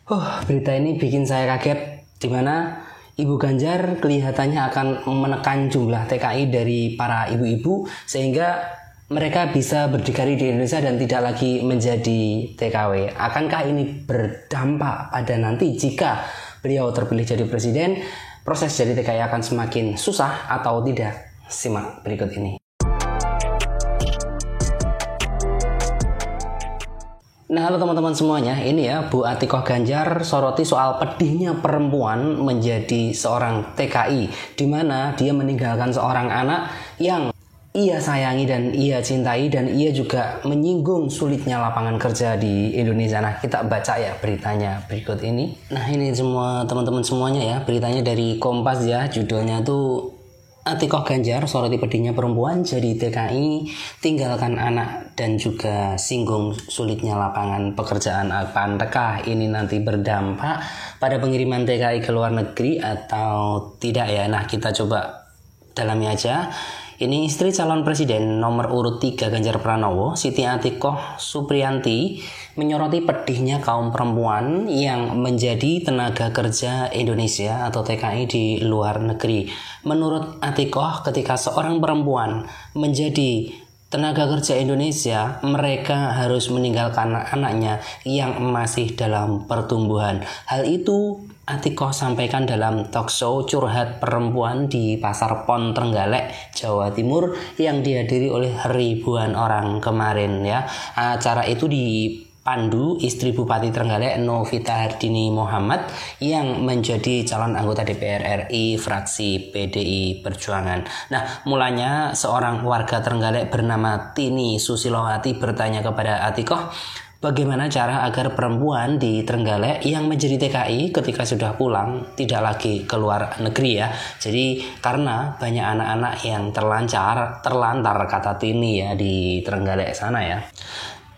Berita ini bikin saya kaget, di mana Ibu Ganjar kelihatannya akan menekan jumlah TKI dari para ibu-ibu sehingga mereka bisa berdikari di Indonesia dan tidak lagi menjadi TKW. Akankah ini berdampak pada nanti jika beliau terpilih jadi presiden, proses jadi TKI akan semakin susah atau tidak? Simak berikut ini. Nah, halo teman-teman semuanya, ini ya Bu Atikoh Ganjar soroti soal pedihnya perempuan menjadi seorang TKI, di mana dia meninggalkan seorang anak yang ia sayangi dan ia cintai, dan ia juga menyinggung sulitnya lapangan kerja di Indonesia. Nah, kita baca ya beritanya berikut ini. Nah, ini semua teman-teman semuanya ya, beritanya dari Kompas ya, judulnya tuh Atikoh Ganjar soroti pedihnya perempuan jadi TKI, tinggalkan anak dan juga singgung sulitnya lapangan pekerjaan. Apakah ini nanti berdampak pada pengiriman TKI ke luar negeri atau tidak ya? Nah, kita coba dalami aja. Ini istri calon presiden nomor urut 3 Ganjar Pranowo, Siti Atikoh Supriyanti, menyoroti pedihnya kaum perempuan yang menjadi tenaga kerja Indonesia atau TKI di luar negeri. Menurut Atikoh, ketika seorang perempuan menjadi tenaga kerja Indonesia, mereka harus meninggalkan anaknya yang masih dalam pertumbuhan. Hal itu Atikoh sampaikan dalam talkshow Curhat Perempuan di Pasar Pon Trenggalek, Jawa Timur yang dihadiri oleh ribuan orang kemarin ya. Acara itu dipandu istri Bupati Trenggalek Novita Hardini Muhammad yang menjadi calon anggota DPR RI fraksi PDI Perjuangan. Nah, mulanya seorang warga Trenggalek bernama Tini Susilowati bertanya kepada Atikoh, bagaimana cara agar perempuan di Trenggalek yang menjadi TKI ketika sudah pulang tidak lagi keluar negeri ya. Jadi karena banyak anak-anak yang terlantar kata Tini ya di Trenggalek sana ya.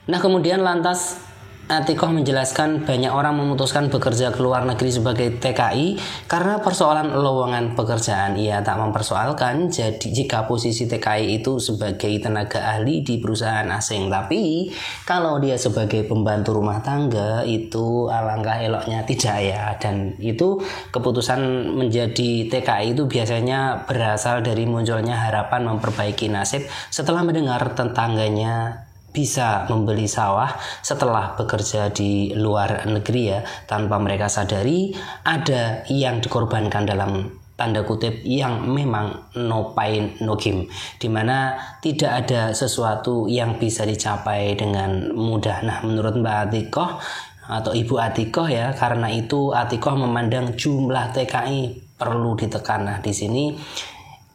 Nah, kemudian lantas Atikoh menjelaskan banyak orang memutuskan bekerja ke luar negeri sebagai TKI karena persoalan lowongan pekerjaan. Ia tak mempersoalkan jadi jika posisi TKI itu sebagai tenaga ahli di perusahaan asing. Tapi kalau dia sebagai pembantu rumah tangga itu alangkah eloknya tidak ya. Dan itu keputusan menjadi TKI itu biasanya berasal dari munculnya harapan memperbaiki nasib setelah mendengar tetangganya bisa membeli sawah setelah bekerja di luar negeri ya, tanpa mereka sadari ada yang dikorbankan dalam tanda kutip yang memang no pain no gain, dimana tidak ada sesuatu yang bisa dicapai dengan mudah. Nah, menurut Mbak Atikoh atau Ibu Atikoh ya, karena itu Atikoh memandang jumlah TKI perlu ditekan. Nah, di sini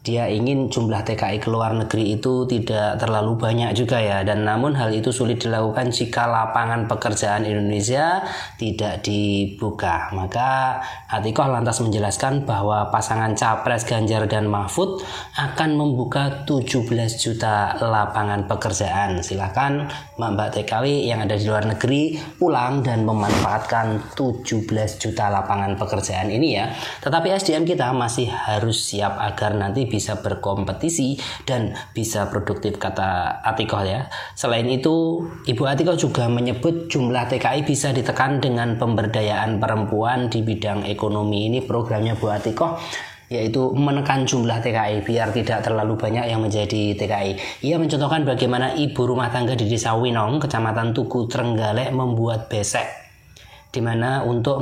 dia ingin jumlah TKI ke luar negeri itu tidak terlalu banyak juga ya, dan namun hal itu sulit dilakukan jika lapangan pekerjaan Indonesia tidak dibuka. Maka Atikoh lantas menjelaskan bahwa pasangan Capres Ganjar dan Mahfud akan membuka 17 juta lapangan pekerjaan. Silakan Mbak TKW yang ada di luar negeri pulang dan memanfaatkan 17 juta lapangan pekerjaan ini ya. Tetapi SDM kita masih harus siap agar nanti bisa berkompetisi dan bisa produktif, kata Atikoh ya. Selain itu, Ibu Atikoh juga menyebut jumlah TKI bisa ditekan dengan pemberdayaan perempuan di bidang ekonomi. Ini programnya Bu Atikoh, yaitu menekan jumlah TKI biar tidak terlalu banyak yang menjadi TKI. Ia mencontohkan bagaimana ibu rumah tangga di Desa Winong, Kecamatan Tugu, Trenggalek membuat besek, di mana untuk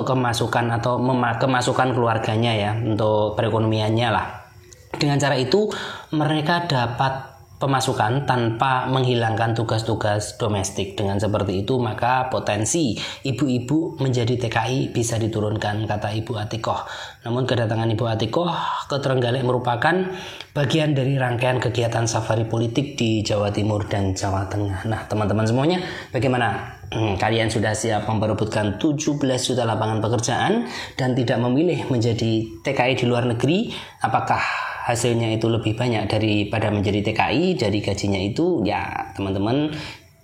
kemasukan atau kemasukan keluarganya ya, untuk perekonomiannya lah. Dengan cara itu mereka dapat pemasukan tanpa menghilangkan tugas-tugas domestik. Dengan seperti itu maka potensi ibu-ibu menjadi TKI bisa diturunkan, kata Ibu Atikoh. Namun kedatangan Ibu Atikoh ke Trenggalek merupakan bagian dari rangkaian kegiatan safari politik di Jawa Timur dan Jawa Tengah. Nah, teman-teman semuanya, bagaimana? Kalian sudah siap memperebutkan 17 juta lapangan pekerjaan dan tidak memilih menjadi TKI di luar negeri? Apakah hasilnya itu lebih banyak daripada menjadi TKI? Dari gajinya itu ya teman-teman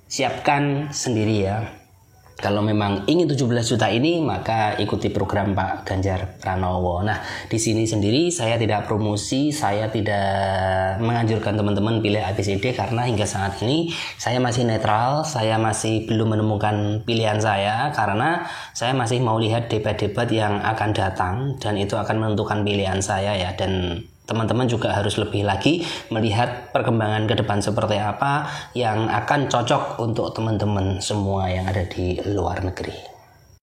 siapkan sendiri ya. Kalau memang ingin 17 juta ini, maka ikuti program Pak Ganjar Pranowo. Nah, di sini sendiri saya tidak promosi, saya tidak menganjurkan teman-teman pilih ABCD karena hingga saat ini saya masih netral, saya masih belum menemukan pilihan saya karena saya masih mau lihat debat-debat yang akan datang dan itu akan menentukan pilihan saya ya. Dan teman-teman juga harus lebih lagi melihat perkembangan ke depan seperti apa yang akan cocok untuk teman-teman semua yang ada di luar negeri.